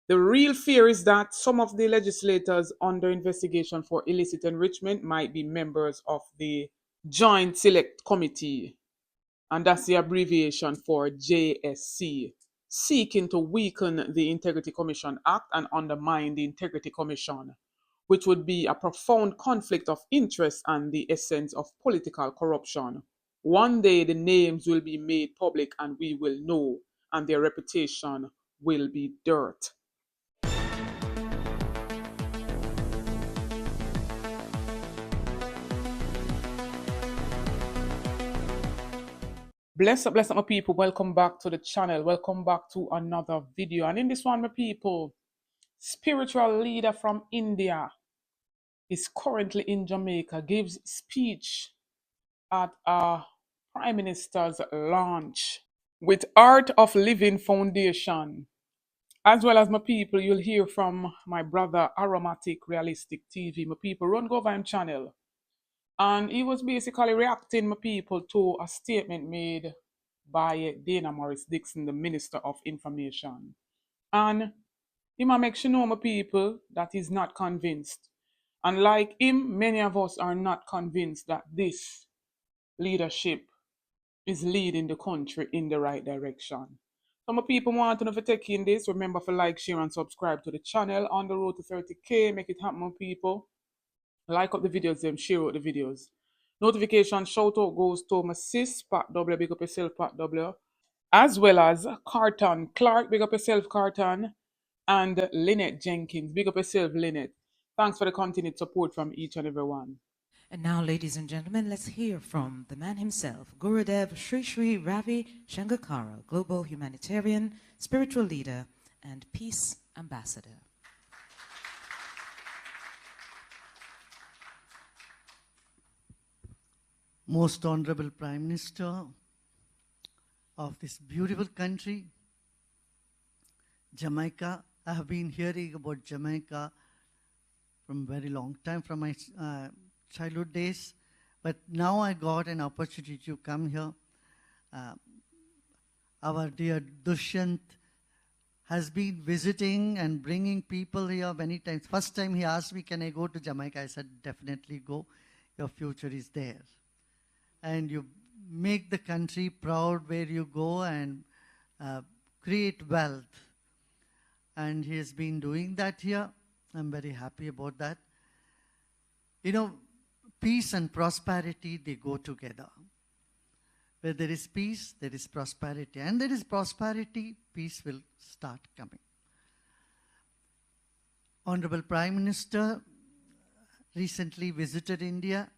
The real fear is that some of the legislators under investigation for illicit enrichment might be members of the Joint Select Committee, and that's the abbreviation for JSC, seeking to weaken the Integrity Commission Act and undermine the Integrity Commission, which would be a profound conflict of interest and the essence of political corruption. One day the names will be made public and we will know, and their reputation will be dirt. Bless up, my people. Welcome back to the channel. Welcome back to another video. And in this one, my people, spiritual leader from India is currently in Jamaica, gives speech at a Prime Minister's launch with Art of Living Foundation. As well as my people, you'll hear from my brother Arrowmatic Realistic TV. My people, run go over channel. And he was basically reacting, my people, to a statement made by Dana Morris Dixon, the Minister of Information. And he might make sure know, my people, that he's not convinced. And like him, many of us are not convinced that this leadership is leading the country in the right direction. Some people want to know if you take in this. Remember to like, share, and subscribe to the channel. On the road to 30K, make it happen, my people. Like up the videos, them share out the videos. Notification shout out goes to my sis, Pat W, big up yourself, Pat W. As well as Carton Clark, big up yourself, Carton. And Lynette Jenkins, big up yourself, Lynette. Thanks for the continued support from each and every one. And now, ladies and gentlemen, let's hear from the man himself, Gurudev Sri Sri Ravi Shankara, global humanitarian, spiritual leader, and peace ambassador. Most Honorable Prime Minister of this beautiful country, Jamaica. I have been hearing about Jamaica from a very long time, from my childhood days. But now I got an opportunity to come here. Our dear Dushyant has been visiting and bringing people here many times. First time he asked me, can I go to Jamaica? I said, definitely go. Your future is there. And you make the country proud where you go and create wealth. And he has been doing that here. I'm very happy about that. You know, peace and prosperity, they go together. Where there is peace, there is prosperity. And there is prosperity, peace will start coming. Honorable Prime Minister recently visited India.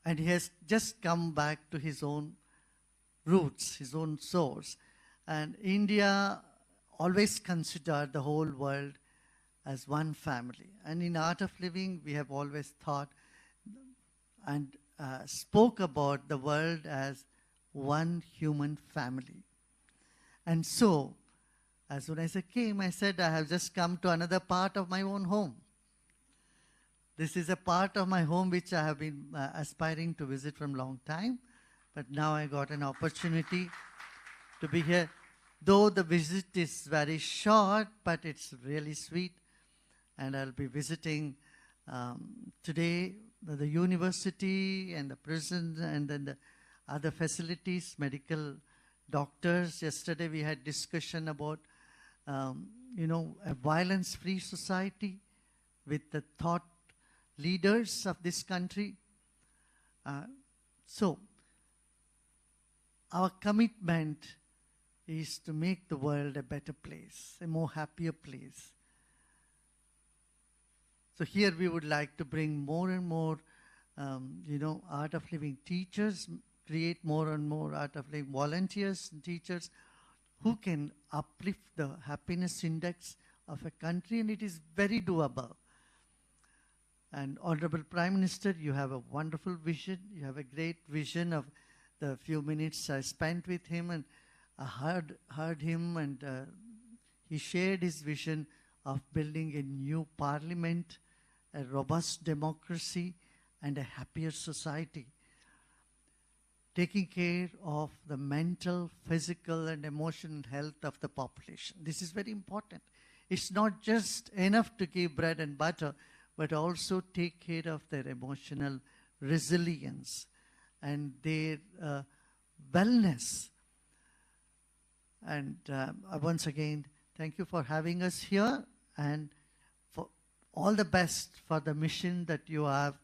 And he has just come back to his own roots, his own source. And India always considered the whole world as one family. And in Art of Living, we have always thought and spoke about the world as one human family. And so, as soon as I came, I said, I have just come to another part of my own home. This is a part of my home which I have been aspiring to visit from a long time. But now I got an opportunity to be here. Though the visit is very short, but it's really sweet. And I'll be visiting today the university and the prison and then the other facilities, medical doctors. Yesterday we had discussion about, a violence-free society with the thought leaders of this country. So, our commitment is to make the world a better place, a more happier place. So here we would like to bring more and more, Art of Living teachers, create more and more Art of Living volunteers and teachers who can uplift the happiness index of a country, and it is very doable. And Honorable Prime Minister, you have a wonderful vision. You have a great vision of the few minutes I spent with him, and I heard him, and he shared his vision of building a new parliament, a robust democracy, and a happier society. taking care of the mental, physical, and emotional health of the population. This is very important. It's not just enough to give bread and butter, but also take care of their emotional resilience and their wellness. And once again, thank you for having us here, and for all the best for the mission that you have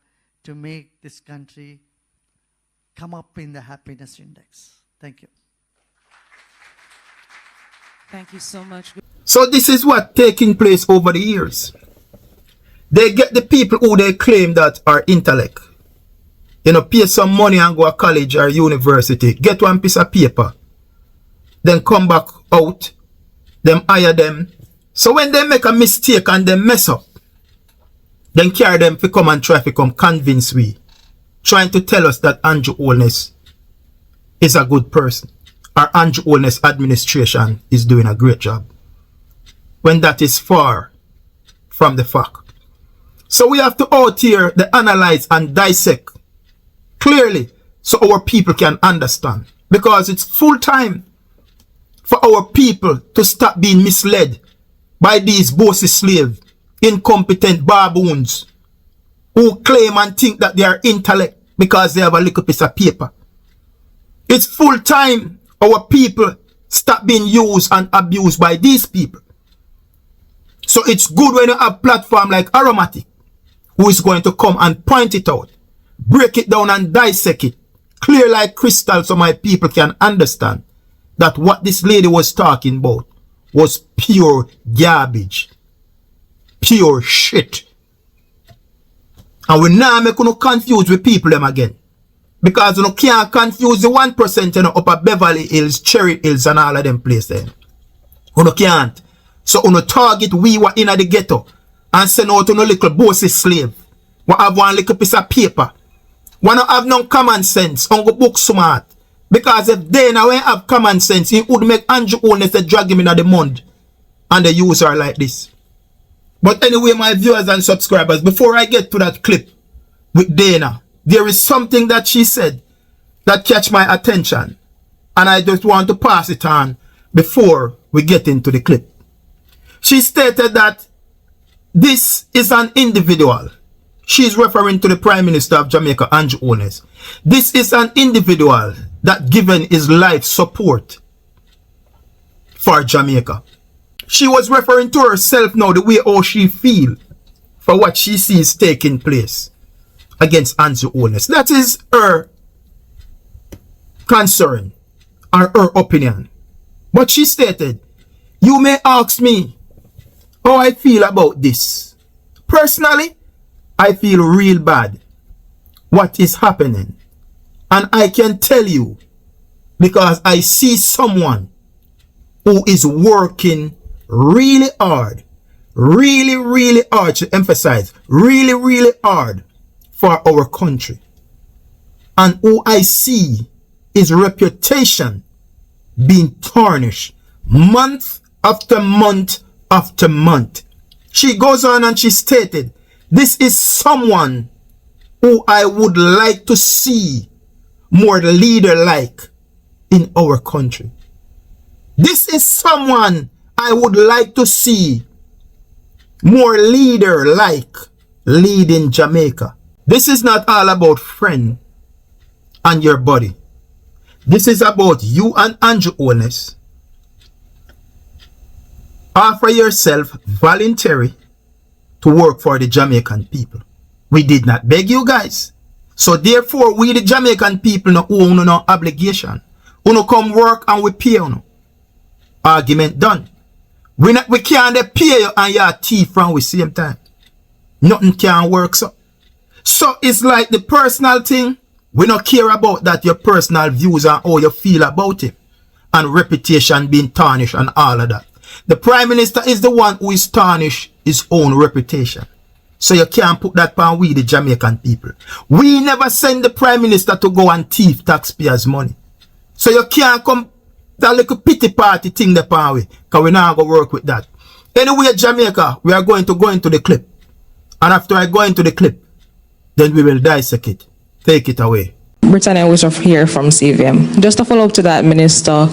to make this country come up in the happiness index. Thank you. Thank you so much. So this is what taking place over the years. They get the people who they claim that are intellect. You know, pay some money and go to college or university. Get one piece of paper. Then come back out. Them hire them. So when they make a mistake and they mess up, then carry them to come and try to come convince we. Trying to tell us that Andrew Holness is a good person. Or Andrew Holness administration is doing a great job. When that is far from the fact. So we have to out here the analyze and dissect clearly so our people can understand. Because it's full time for our people to stop being misled by these bossy slave, incompetent baboons who claim and think that they are intellect because they have a little piece of paper. It's full time our people stop being used and abused by these people. So it's good when you have a platform like Arrowmatic, who is going to come and point it out, break it down and dissect it, clear like crystal so my people can understand that what this lady was talking about was pure garbage, pure shit. And we now make you confuse with people them again. Because you can't confuse the 1% you know, up at Beverly Hills, Cherry Hills and all of them places. You can't. So you target we were in the ghetto and send out to no little bossy slave. We have one little piece of paper. We don't have no common sense. On go book smart. Because if they now have common sense, it would make Andrew Holness to drag him in the mud. And they use her like this. But anyway, my viewers and subscribers, before I get to that clip with Dana, there is something that she said that catch my attention. And I just want to pass it on before we get into the clip. She stated that this is an individual. She's referring to the Prime Minister of Jamaica, Andrew Holness. This is an individual that given his life support for Jamaica. She was referring to herself now, the way how she feel for what she sees taking place against Andrew Holness. That is her concern or her opinion. But she stated, you may ask me how I feel about this. Personally, I feel real bad what is happening. And I can tell you, because I see someone who is working really hard, really hard, to emphasize, really hard for our country. And who I see his reputation being tarnished month after month after month. She goes on and she stated, this is someone who I would like to see more leader-like in our country. This is someone I would like to see more leader-like leading Jamaica. This is not all about friend and your body. This is about you and Andrew Holness. Offer yourself voluntary to work for the Jamaican people. We did not beg you guys. So therefore, we the Jamaican people no owe no obligation. You come work and we pay you. Argument done. We can't pay you and your thief from the same time. Nothing can work so. So it's like the personal thing. We don't care about that, your personal views and how you feel about it. And reputation being tarnished and all of that. The Prime Minister is the one who is tarnished his own reputation. So you can't put that on we the Jamaican people. We never send the Prime Minister to go and thief taxpayers' money. So you can't come that little pity party thing the pan we. Because we're not going to work with that. Anyway, Jamaica, we are going to go into the clip. And after I go into the clip, then we will dissect it. Take it away. Britannia was here from CVM. Just to follow up to that, Minister,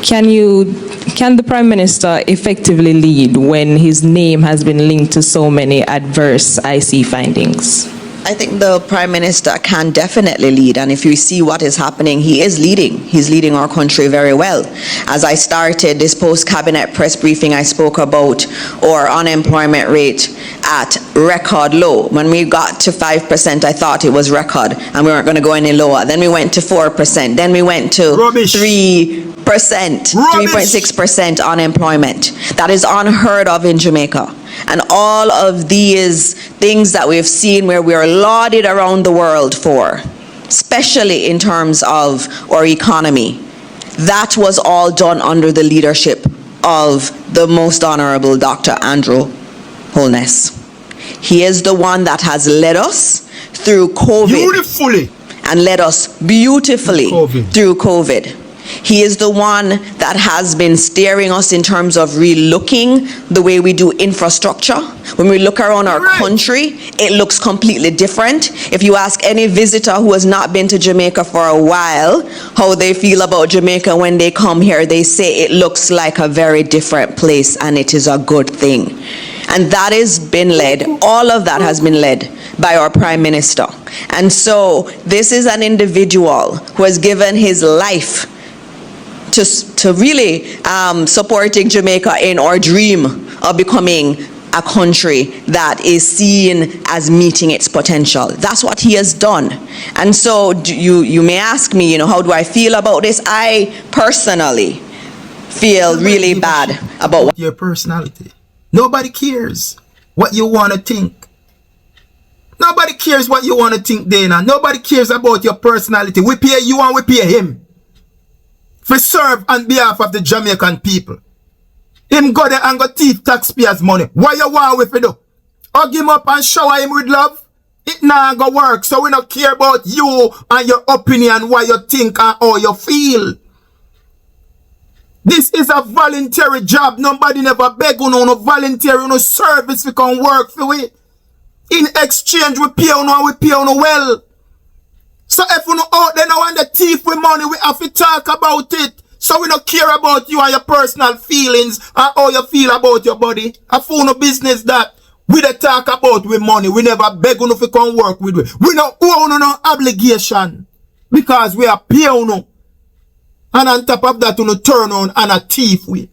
can the Prime Minister effectively lead when his name has been linked to so many adverse IC findings? I think the Prime Minister can definitely lead, and if you see what is happening, he is leading. He's leading our country very well. As I started this post-cabinet press briefing, I spoke about our unemployment rate at record low. When we got to 5%, I thought it was record, and we weren't going to go any lower. Then we went to 4%. Then we went to 3%, 3.6% unemployment. That is unheard of in Jamaica. And all of these things that we've seen where we are lauded around the world for, especially in terms of our economy, that was all done under the leadership of the Most Honorable Dr. Andrew Holness. He is the one that has led us through COVID. Beautifully. And led us beautifully through COVID. He is the one that has been steering us in terms of relooking the way we do infrastructure. When we look around our country, it looks completely different. If you ask any visitor who has not been to Jamaica for a while how they feel about Jamaica when they come here, they say it looks like a very different place, and it is a good thing. And that has been led, all of that has been led by our Prime Minister. And so this is an individual who has given his life to really supporting Jamaica in our dream of becoming a country that is seen as meeting its potential. That's what he has done. And so you may ask me, how do I feel about this? I personally feel really bad about your personality. Nobody cares what you want to think. Nobody cares what you want to think, Dana. Nobody cares about your personality. We pay you and we pay him for serve on behalf of the Jamaican people. Him go there and go thief taxpayers' money. What you want with it do? Hug him up and shower him with love? It not go work, so we don't care about you and your opinion, what you think and how you feel. This is a voluntary job. Nobody never beg you no voluntary no service we can work for it. In exchange, we pay you and we pay you well. So if we not out there now and the thief with money, we have to talk about it. So we don't care about you and your personal feelings and how you feel about your body. A phone no business that we don't talk about with money. We never beg you if we can work with it. We don't owe no obligation because we are pay you. And on top of that, you turn on and a thief with.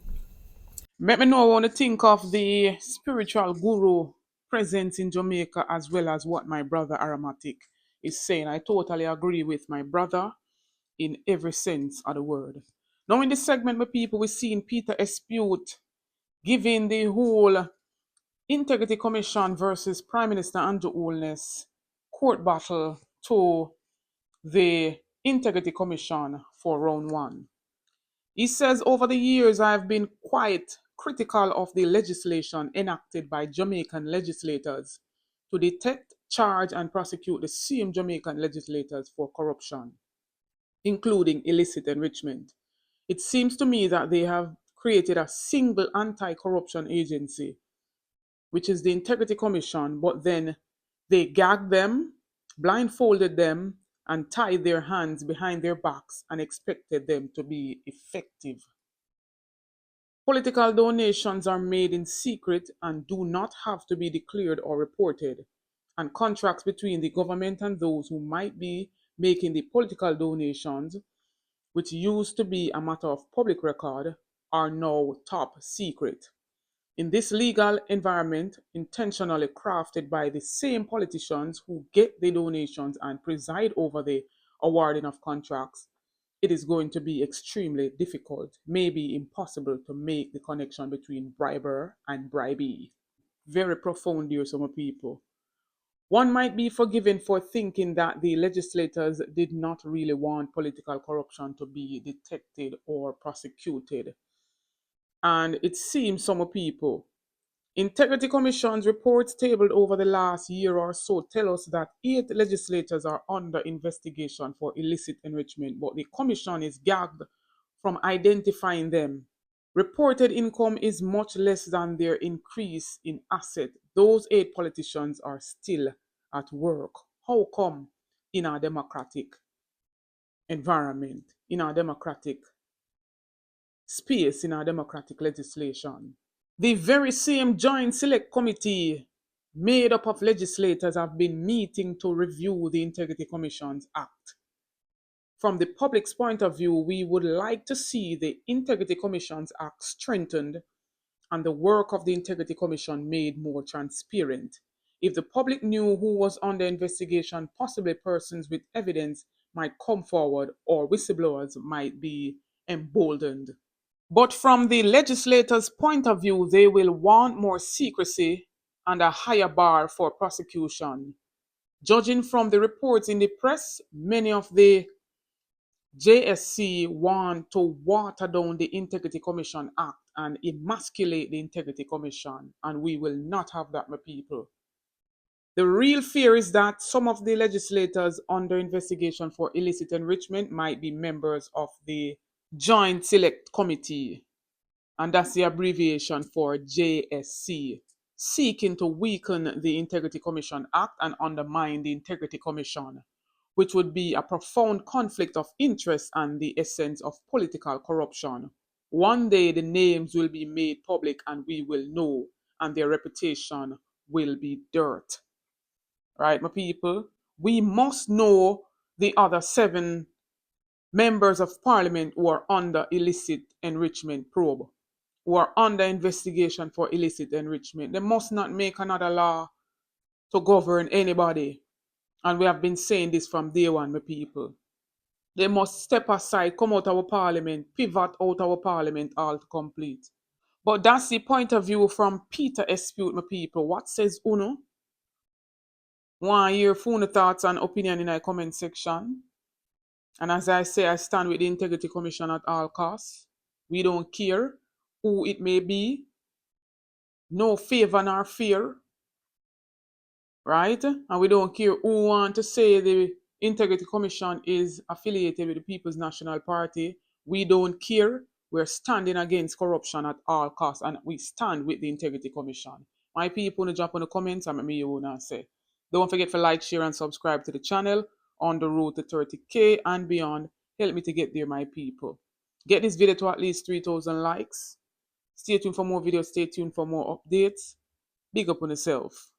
Let me know what you think of the spiritual guru presence in Jamaica, as well as what my brother Arrowmatic is saying. I totally agree with my brother in every sense of the word. Now in this segment, my people, we're seeing Peter Espeut giving the whole Integrity Commission versus Prime Minister Andrew Holness court battle to the Integrity Commission for round one. He says, over the years, I've been quite critical of the legislation enacted by Jamaican legislators to detect, charge, and prosecute the same Jamaican legislators for corruption, including illicit enrichment. It seems to me that they have created a single anti-corruption agency, which is the Integrity Commission, but then they gagged them, blindfolded them, and tied their hands behind their backs and expected them to be effective. Political donations are made in secret and do not have to be declared or reported, and contracts between the government and those who might be making the political donations, which used to be a matter of public record, are now top secret. In this legal environment, intentionally crafted by the same politicians who get the donations and preside over the awarding of contracts, it is going to be extremely difficult, maybe impossible, to make the connection between briber and bribee. Very profound here, some people. One might be forgiven for thinking that the legislators did not really want political corruption to be detected or prosecuted. And it seems some people, Integrity Commission's reports tabled over the last year or so tell us that 8 legislators are under investigation for illicit enrichment, but the Commission is gagged from identifying them. Reported income is much less than their increase in asset. Those 8 politicians are still at work. How come in a democratic environment, in our democratic space, in our democratic legislation. The very same Joint Select Committee made up of legislators have been meeting to review the Integrity Commission's Act. From the public's point of view, we would like to see the Integrity Commission's Act strengthened and the work of the Integrity Commission made more transparent. If the public knew who was under investigation, possibly persons with evidence might come forward or whistleblowers might be emboldened. But from the legislators' point of view, they will want more secrecy and a higher bar for prosecution. Judging from the reports in the press, many of the JSC want to water down the Integrity Commission Act and emasculate the Integrity Commission, and we will not have that, my people. The real fear is that some of the legislators under investigation for illicit enrichment might be members of the Joint Select Committee, and that's the abbreviation for JSC, seeking to weaken the Integrity Commission Act and undermine the Integrity Commission, which would be a profound conflict of interest and the essence of political corruption. One day the names will be made public and we will know, and their reputation will be dirt. Right, my people? We must know the other 7 members of parliament who are under illicit enrichment probe, who are under investigation for illicit enrichment. They must not make another law to govern anybody. And we have been saying this from day one, my people. They must step aside, come out of our parliament, pivot out of our parliament all to complete. But that's the point of view from Peter Espeut, my people. What says Uno? Want to hear Funa thoughts and opinion in the comment section. And as I say, I stand with the Integrity Commission at all costs. We don't care who it may be. No favor nor fear. Right? And we don't care who want to say the Integrity Commission is affiliated with the People's National Party. We don't care. We're standing against corruption at all costs, and we stand with the Integrity Commission. My people, jump in the comments and let me hear what you say. Don't forget to like, share, and subscribe to the channel on the road to 30K and beyond. Help me to get there, my people. Get this video to at least 3,000 likes. Stay tuned for more videos. Stay tuned for more updates. Big up on yourself.